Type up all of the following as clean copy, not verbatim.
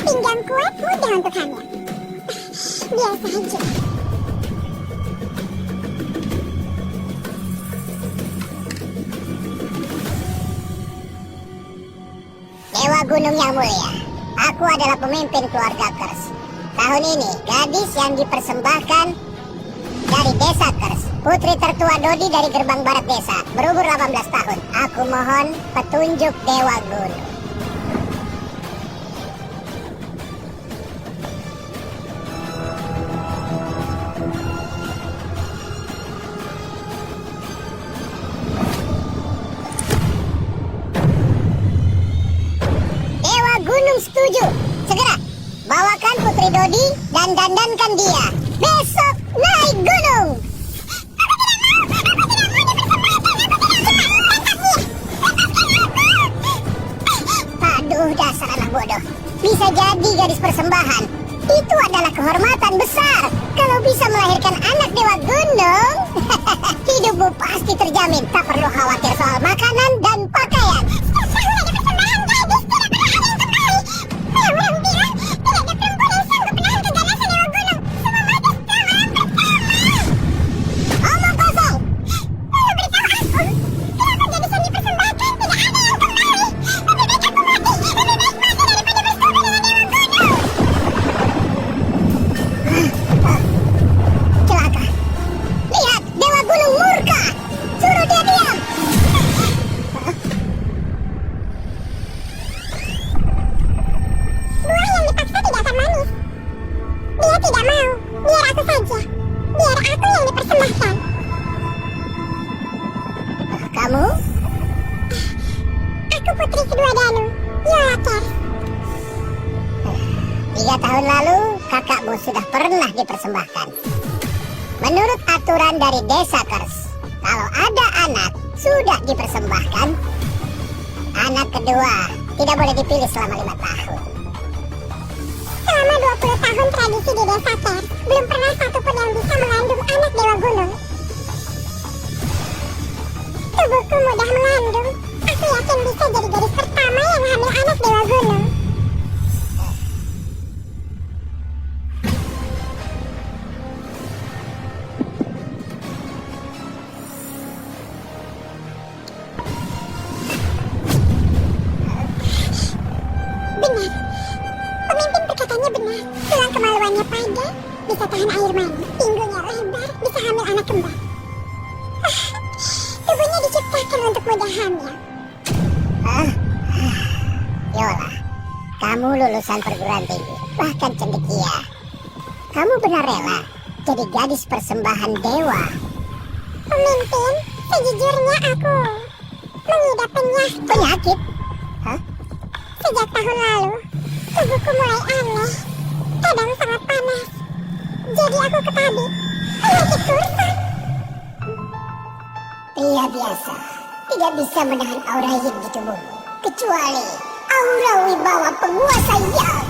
Pinggang kuat mudah untuk hamil. Biasa aja. Dewa Gunung yang mulia, aku adalah pemimpin keluarga Kers. Tahun ini, gadis yang dipersembahkan dari desa Kers, putri tertua Dodi dari gerbang barat desa, berumur 18 tahun. Aku mohon petunjuk Dewa Gunung. Dewa Gunung setuju. Segera, bawakan putri Dodi dan dandankan dia. Besok naik gunung. Aduh, dasar anak bodoh. Bisa jadi gadis persembahan. Itu adalah kehormatan besar. Kalau bisa melahirkan anak Dewa Gunung, hidupmu pasti terjamin. Tak perlu khawatir soal makanan dan pakaian. Kamu? Aku putri kedua Danu, Yola Kers. 3 tahun lalu, kakakmu sudah pernah dipersembahkan. Menurut aturan dari desa Kers, kalau ada anak sudah dipersembahkan, anak kedua tidak boleh dipilih selama 5 tahun. Selama 20 tahun tradisi di desa Kers, belum pernah satupun yang bisa mengandung anak Dewa Gunung. Tubuhku mudah mengandung. Aku yakin bisa jadi gadis pertama yang hamil anak Dewa Gunung. Benar. Pemimpin perkataannya benar. Tulang kemaluannya padat, bisa tahan air mani. Pinggulnya lebar, bisa hamil anak kembar. Tubuhnya diciptakan untuk mudah hamil. Yola, kamu lulusan perguruan tinggi, bahkan cendekia. Kamu benar rela jadi gadis persembahan dewa. Pemimpin, sejujurnya aku mengidap Penyakit? Hah? Sejak tahun lalu, tubuhku mulai aneh. Kadang sangat panas. Jadi aku ke tabib. Penyakit kurban. Pria biasa tidak bisa menahan aura yin di tubuhmu, kecuali aura wibawa penguasa yang.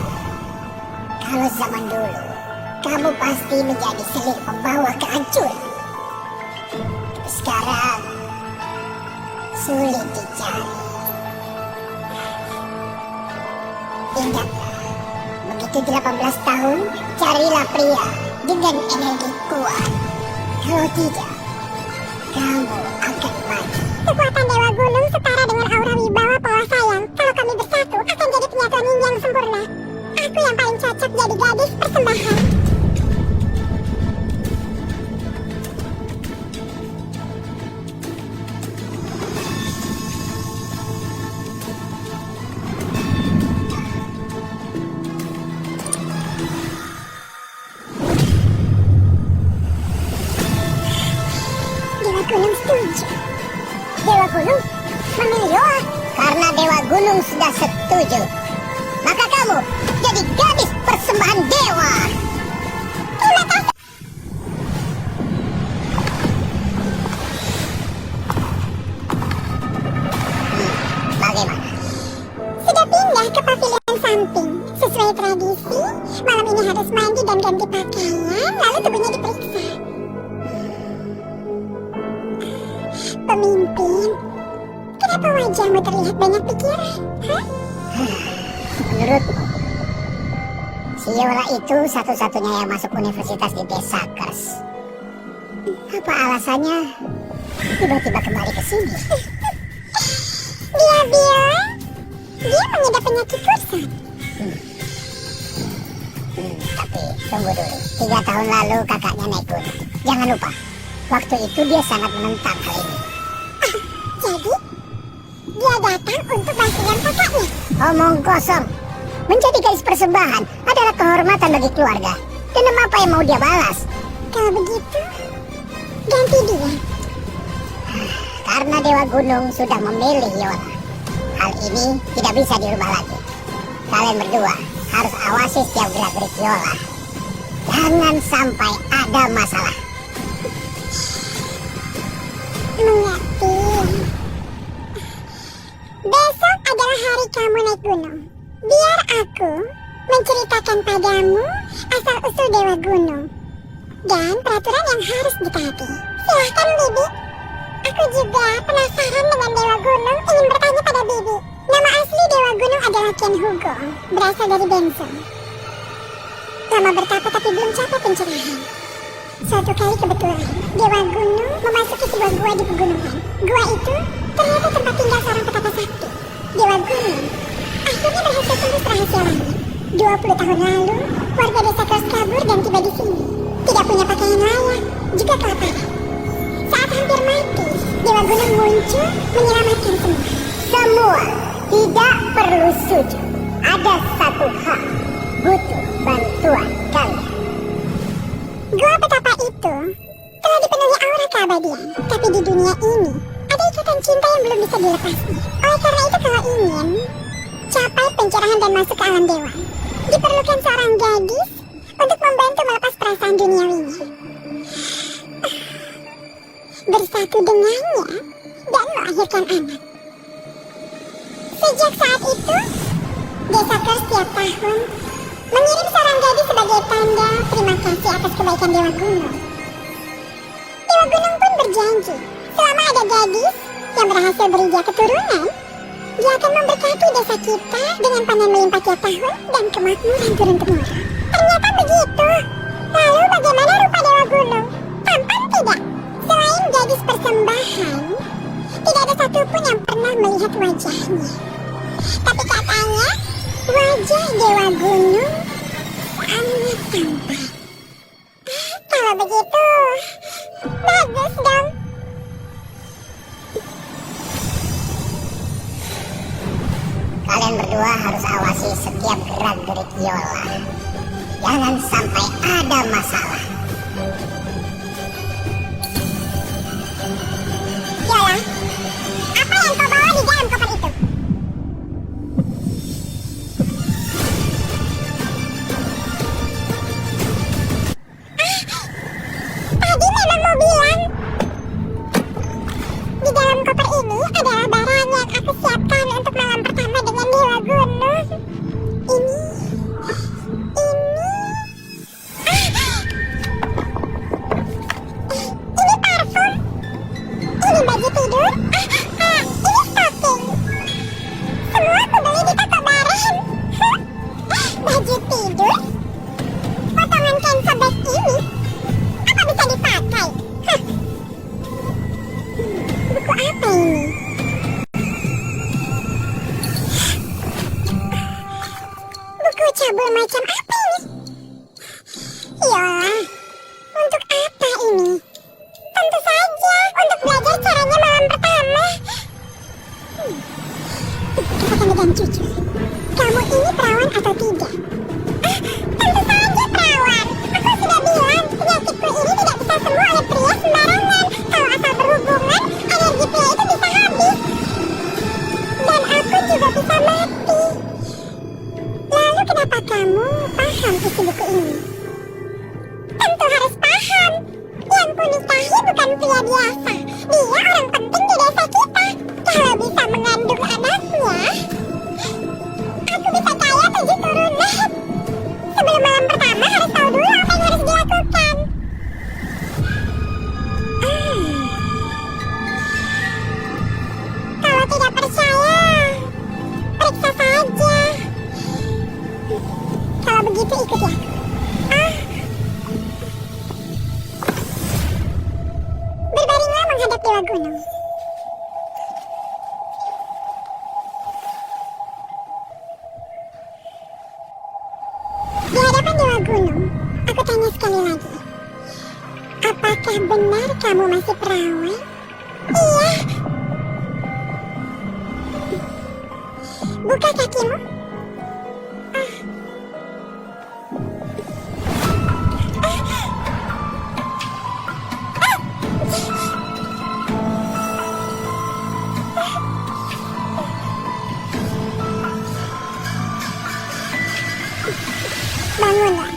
Kalau zaman dulu, kamu pasti menjadi selir pembawa kehancuran. Tapi sekarang, sulit dicari. Ingatlah, begitu 18 tahun, carilah pria dengan energi kuat. Kalau tidak, kamu akan mati. Kekuatan Dewa Gunung setara dengan aura wibawa penguasa yang, kalau kami bersatu, akan jadi penyatuan yin yang sempurna. Aku yang paling cocok jadi gadis persembahan. Dewa Gunung setuju. Dewa Gunung memilih Yola. Karena Dewa Gunung sudah setuju, maka kamu jadi gadis persembahan dewa. Terima kasih. Bagaimana? Sudah pindah ke pavilion samping. Sesuai tradisi, malam ini harus mandi dan ganti pakaian, lalu tubuhnya diperiksa. Pemimpin, kenapa wajahmu terlihat banyak pikiran? Hah? Menurutmu, Si Yola itu satu-satunya yang masuk universitas di desa Kers. Apa alasannya tiba-tiba kembali ke sini? Dia bilang dia mengidap penyakit pusat. Tapi tunggu dulu. 3 tahun lalu kakaknya naik gunung. Jangan lupa, waktu itu dia sangat menentang hal ini. Jadi dia datang untuk bantuan kakaknya. Omong kosong. Menjadi gadis persembahan adalah kehormatan bagi keluarga. Dendam apa yang mau dia balas? Kalau begitu, ganti dia. Karena Dewa Gunung sudah memilih Yola. Hal ini tidak bisa dirubah lagi. Kalian berdua harus awasi setiap gerak-gerik Yola. Jangan sampai ada masalah. Mengerti. Besok adalah hari kamu naik gunung. Biar aku menceritakan padamu asal-usul Dewa Gunung dan peraturan yang harus ditaati. Silahkan, Bibi. Aku juga penasaran dengan Dewa Gunung, ingin bertanya pada Bibi. Nama asli Dewa Gunung adalah Ken Hugo, berasal dari Benson. Lama bertapa tapi belum capai pencerahan. Suatu kali kebetulan, Dewa Gunung memasuki sebuah gua di pegunungan. Gua itu ternyata tempat tinggal seorang petaka sakti, Dewa Gunung. Akhirnya berhasil tembus rahasia langit. 20 tahun lalu, warga desa Kers kabur dan tiba di sini. Tidak punya pakaian layak, juga kelaparan. Saat hampir mati, Dewa Gunung muncul menyelamatkan semua. Semua tidak perlu sujud. Ada satu hal. Butuh bantuan kalian. Gua petapa itu telah dipenuhi aura keabadian, tapi di dunia ini ada ikatan cinta yang belum bisa dilepasnya. Oleh karena itu kalau ingin capai pencerahan dan masuk ke alam dewa, diperlukan seorang gadis untuk membantu melepas perasaan duniawinya, bersatu dengannya dan melahirkan anak. Sejak saat itu, desa Kers setiap tahun mengirim seorang gadis sebagai tanda terima kasih atas kebaikan Dewa Gunung. Dewa Gunung pun berjanji, selama ada gadis yang berhasil beri dia keturunan, dia akan memberkati desa kita dengan panen melimpah tiap tahun dan kemakmuran turun-temurun. Ternyata begitu. Lalu bagaimana rupa Dewa Gunung? Tampan tidak? Selain gadis persembahan, tidak ada satupun yang pernah melihat wajahnya. Tapi katanya, wajah Dewa Gunung sangat tampan. Kalau begitu, bagus dong. Kalian berdua harus awasi setiap gerak-gerik Yola. Jangan sampai ada masalah. Yola, apa yang kau bawa di dalam koper itu? Tadi memang mau bilang. Di dalam koper ini adalah barang yang aku siapkan untuk malam pertama dengan Dewa Gunung. Ini parfum. Ini baju tidur. Ini stocking. Semua aku beli di toko barang. Baju tidur. Potongan kain sobek ini. Apa bisa dipakai? Buku apa ini? Buku cabul macam apa ini? Yola, untuk apa ini? Tentu saja untuk belajar caranya malam pertama. Katakan dengan jujur, kamu ini perawan atau tidak? Tentu saja perawan. Aku sudah bilang, penyakitku ini tidak bisa sembuh oleh pria sembarangan. Kalau asal berhubungan, energi pria itu bisa habis. Dan aku juga bisa mati. Lalu kenapa kamu Apakah benar kamu masih perawan? Iya. Buka kakimu. Bangunlah.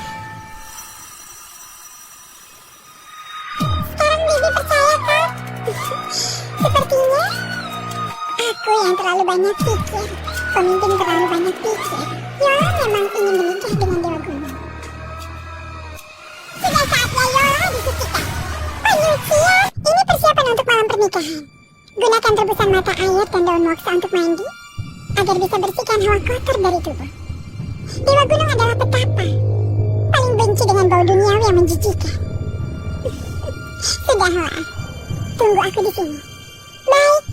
Sekarang Bibi percaya kan? Sepertinya aku yang terlalu banyak pikir. Pemimpin terlalu banyak pikir. Yola memang ingin menikah dengan Dewa Gunung. Sudah saatnya Yola disucikan. Manusia, ini persiapan untuk malam pernikahan. Gunakan rebusan mata air dan daun moksa untuk mandi, agar bisa bersihkan hawa kotor dari tubuh. Dewa Gunung adalah petapa. Paling benci dengan bau duniawi yang menjijikan. Sudahlah, tunggu aku di sini. Baik.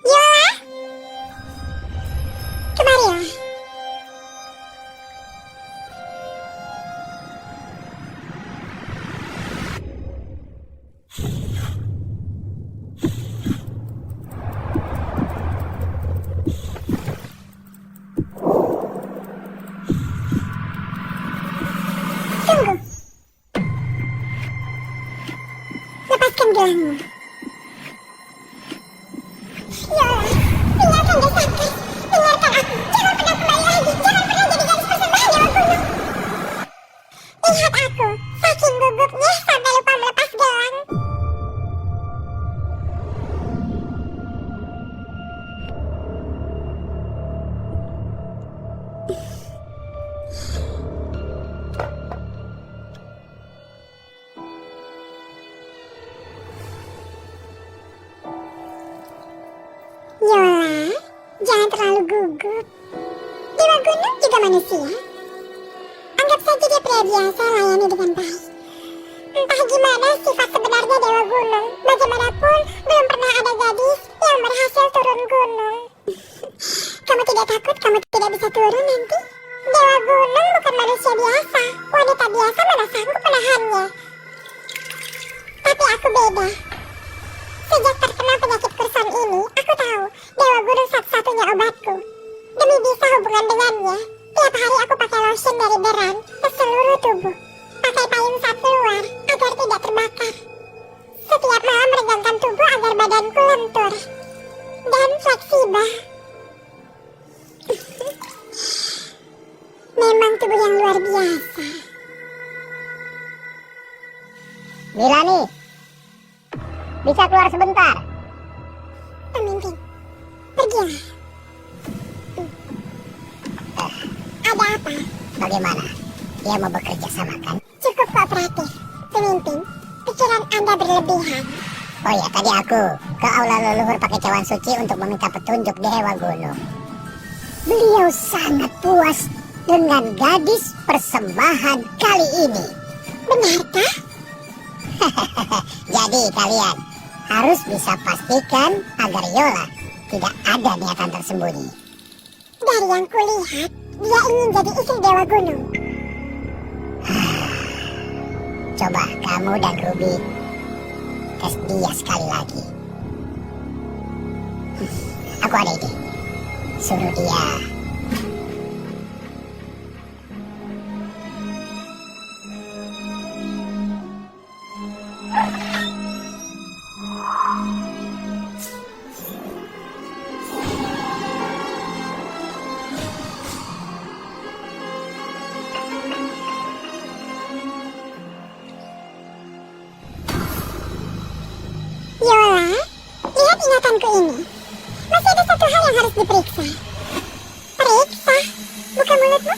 Yola, kemarilah. Tunggu. Lepaskan gelangmu. Yola, tinggalkan desakan. Dengarkan aku. Jangan pernah kembali lagi. Jangan pernah jadi gadis persembahan Dewa Gunung. Lihat aku. Saking gugupnya sampai lupa melepas gelang. Yola, jangan terlalu gugup. Dewa Gunung juga manusia. Anggap saja dia pria biasa, layani dengan baik. Entah gimana sifat sebenarnya Dewa Gunung. Bagaimanapun, belum pernah ada gadis yang berhasil turun gunung. Kamu tidak takut kamu tidak bisa turun nanti? Dewa Gunung bukan manusia biasa. Wanita biasa mana sanggup menahannya. Tapi aku beda. Sejak terkena penyakit kursan ini, aku tahu Dewa Gunung satu-satunya obatku. Demi bisa hubungan dengannya, tiap hari aku pakai lotion dari Beran ke seluruh tubuh. Pakai payung saat keluar agar tidak terbakar. Setiap malam meregangkan tubuh agar badanku lentur dan fleksibel. Memang tubuh yang luar biasa. Milani, bisa keluar sebentar? Pemimpin, pergilah. Ada apa? Bagaimana? Dia mau bekerja sama kan? Cukup kooperatif. Pemimpin, pikiran Anda berlebihan. Oh ya, tadi aku ke aula leluhur pakai cawan suci untuk meminta petunjuk Dewa Gunung. Beliau sangat puas dengan gadis persembahan kali ini. Benarkah? Jadi kalian harus bisa pastikan agar Yola tidak ada niatan tersembunyi. Dari yang kulihat, dia ingin jadi istri Dewa Gunung. Coba kamu dan Ruby tes dia sekali lagi. Aku ada ide. Suruh dia Yola, lihat ingatanku ini. Masih ada satu hal yang harus diperiksa. Periksa? Buka mulutmu?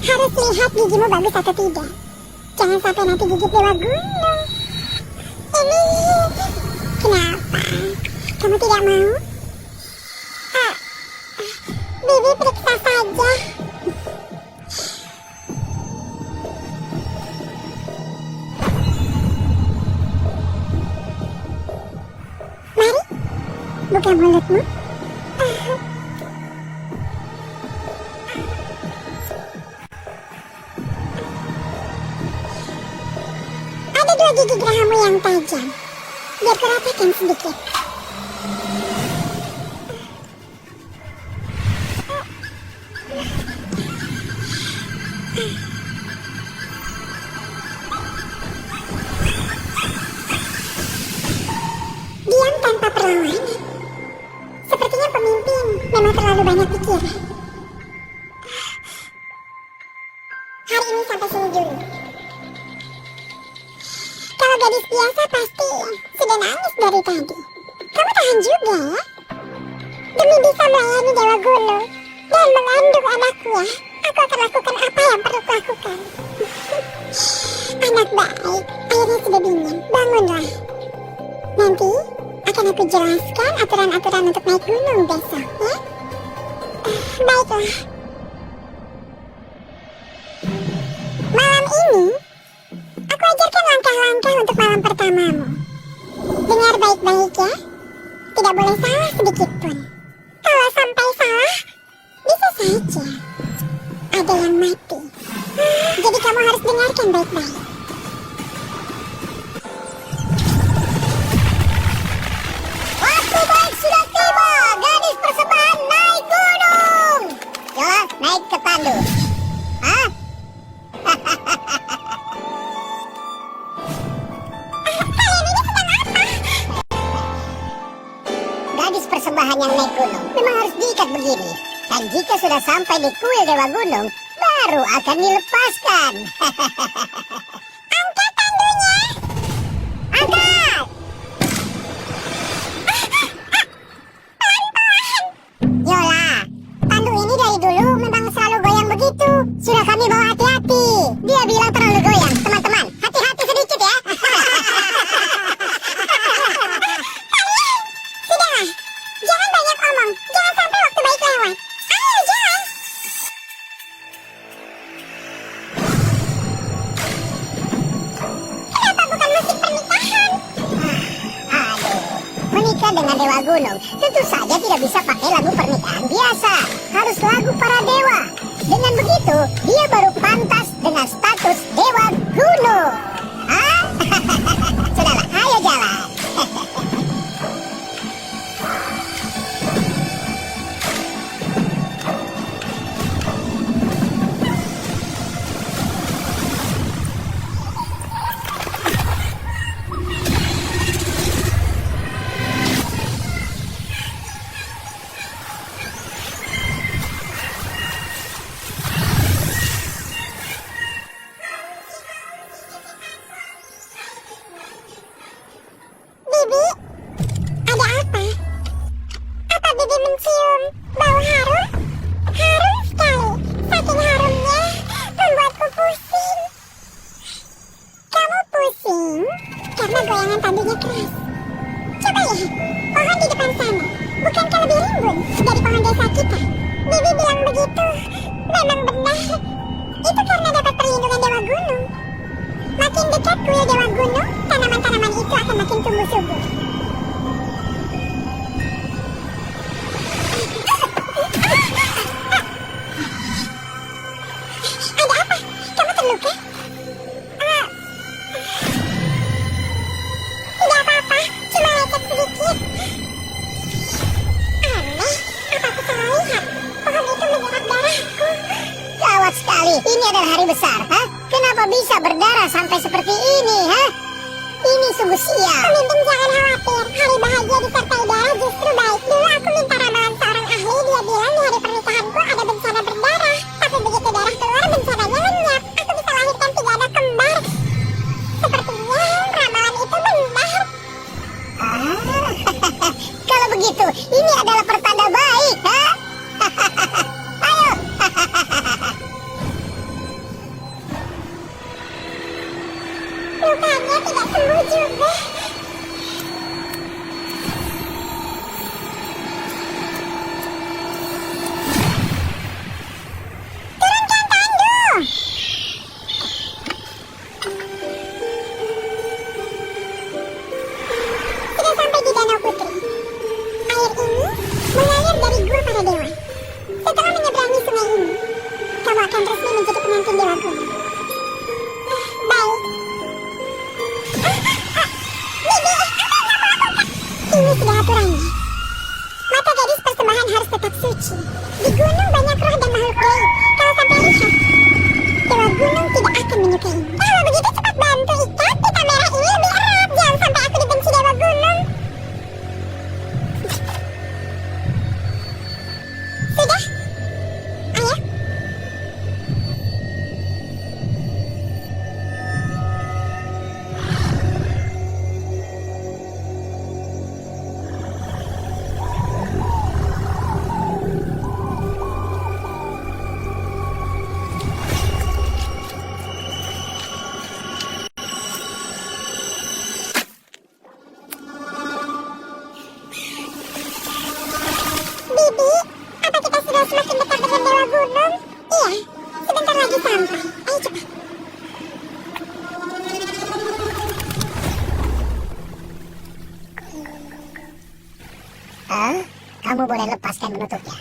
Harus lihat gigimu bagus atau tidak. Jangan sampai nanti gigit Dewa Gunung. Ini... Kenapa? Kamu tidak mau? Bibi periksa saja. Mari, buka mulutmu. Ada 2 gigi gerahamu yang tajam. Biar kurapikan sedikit. Diam tanpa perlawanan. Sepertinya pemimpin memang terlalu banyak pikir. Hari ini sampai sini dulu. Kalau gadis biasa pasti sudah nangis dari tadi. Kamu tahan juga ya. Demi bisa melayani Dewa Gunung dan mengandung anakku ya, aku akan lakukan apa yang perlu kulakukan. Anak baik, airnya sudah dingin. Bangunlah. Nanti akan aku jelaskan aturan-aturan untuk naik gunung besok ya. Baiklah. Malam ini aku ajarkan langkah-langkah untuk malam pertamamu. Dengar baik-baik ya. Tidak boleh salah sedikit pun. Kalau sampai salah, bisa saja ada yang mati. Jadi kamu harus dengarkan baik-baik. Waktu baik sudah tiba, gadis persembahan naik gunung. Yola, naik ke tandu. Hah? Kalian ini sedang apa? Gadis persembahan yang naik gunung memang harus diikat begini. Dan jika sudah sampai di kuil Dewa Gunung, baru akan dilepaskan. Angkat tandunya. Angkat! Yola, tandu ini dari dulu memang selalu goyang begitu. Sudah kami bawa hati-hati. Dia bilang terlalu goyang. Teman-teman, hati-hati sedikit ya. Sudahlah. Jangan banyak omong. Jangan sampai waktu baik lewat. Ayo jalan. Kenapa bukan musik pernikahan? Aduh, menikah dengan Dewa Gunung tentu saja tidak bisa pakai lagu pernikahan biasa. Harus lagu para dewa. Dengan begitu, dia baru pantas dengan status Dewa Gunung. Hah? Sudahlah, ayo jalan. Bibi, ada apa? Apa Bibi mencium bau harum? Harum sekali. Saking harumnya membuatku pusing. Kamu pusing karena goyangan tandunya keras. Coba lihat, pohon di depan sana. Bukankah lebih rimbun dari pohon desa kita? Bibi bilang begitu. Memang benar. Itu karena dapat perlindungan Dewa Gunung. Makin dekat kuil Dewa Gunung, tanaman-tanaman itu akan makin tumbuh subur. Ada apa? Kamu terluka? Tidak apa-apa, cuma lecet sedikit. Aneh, apa aku salah lihat? Pohon itu menyerap darahku. Gawat sekali, ini adalah hari besar. Hah? Kenapa bisa berdarah sampai seperti ini? Hah? Ini sungguh sial. Pemimpin jangan khawatir, hari bahagia disertai darah justru baik. Dulu aku minta ramalan seorang ahli, dia bilang di hari pernikahanku ada bencana berdarah. Tapi begitu darah keluar, bencananya lenyap. Aku bisa lahirkan 3 anak kembar. Sepertinya ramalan itu benar. Ah, kalau begitu, ini adalah pertanda baik. Hah? Ayo. Lukanya tidak sembuh juga. resmi menjadi pengantin Dewa Gunung. Baik. Bibi, ini sudah aturannya. Mata gadis persembahan harus tetap suci. Di gunung banyak roh dan makhluk gaib. Kalau sampai lihat, Dewa Gunung tidak akan menyukainya. Kalau begitu cepat bantu ikat pita merah ini lebih erat. Jangan sampai aku dibenci Dewa Gunung. Sudah? Ayo. Bibi, apa kita sudah semakin dekat dengan Dewa Gunung? Iya, sebentar lagi sampai. Ayo cepat. Kamu boleh lepaskan menutupnya.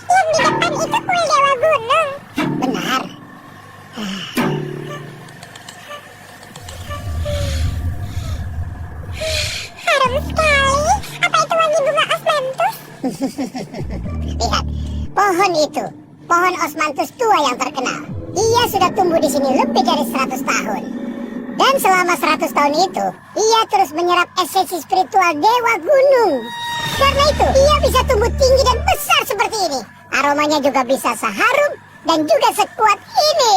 Yang di depan itu kuil Dewa Gunung. Benar. Harum sekali. Apa itu wangi bunga osmanthus? Lihat, pohon itu, pohon osmanthus tua yang terkenal. Ia sudah tumbuh di sini lebih dari 100 tahun. Dan selama 100 tahun itu, ia terus menyerap esensi spiritual Dewa Gunung. Karena itu, ia bisa tumbuh tinggi dan besar seperti ini. Aromanya juga bisa seharum dan juga sekuat ini.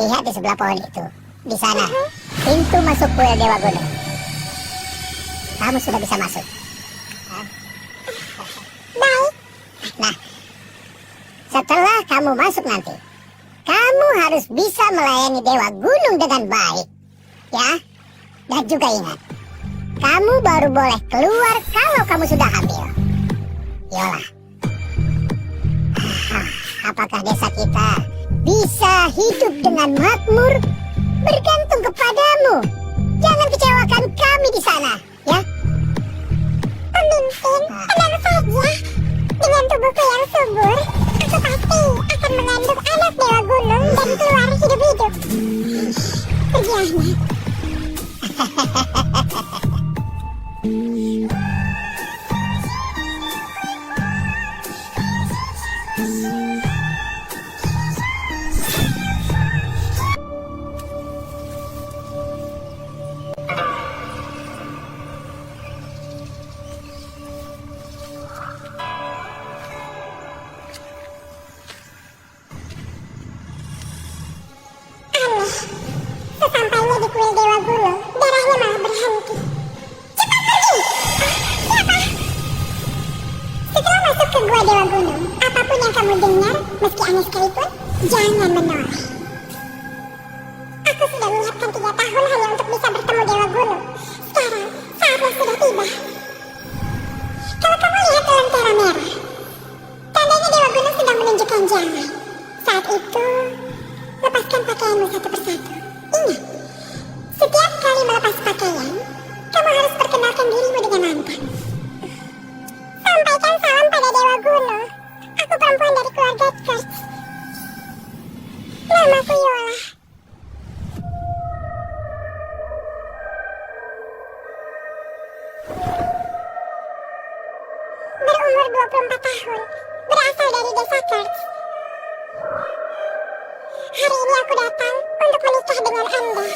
Lihat di sebelah pohon itu. Di sana, pintu masuk kuil Dewa Gunung. Kamu sudah bisa masuk. Baik. Nah, setelah kamu masuk nanti, kamu harus bisa melayani Dewa Gunung dengan baik. Ya, dan juga ingat, kamu baru boleh keluar kalau kamu sudah hamil. Yola, apakah desa kita bisa hidup dengan makmur? Bergantung kepadamu. Jangan kecewakan kami di sana, ya. Pemimpin, tenang saja. Dengan tubuhku yang subur, aku pasti akan mengandung anak Dewa Gunung dan keluar hidup-hidup. Pergi, Ahmad. Sesampainya di kuil Dewa Gunung, darahnya malah berhenti. Cepat pergi! Siapa? Setelah masuk ke gua Dewa Gunung, apapun yang kamu dengar, meski aneh sekalipun, jangan menoleh. Aku sudah menyiapkan 3 tahun hanya untuk bisa bertemu Dewa Gunung. Sekarang, saatnya sudah tiba. Kalau kamu lihat lentera merah, tandanya Dewa Gunung sedang menunjukkan jalan. Saat itu, lepaskan pakaianmu satu persatu. Ingat, setiap kali melepas pakaian, kamu harus perkenalkan dirimu dengan mantan. Sampaikan salam pada Dewa Gunung. Aku perempuan dari keluarga Kurtz. Namaku Yola. Berumur 24 tahun, berasal dari desa Kurtz. Hari ini aku datang untuk menikah dengan Anda.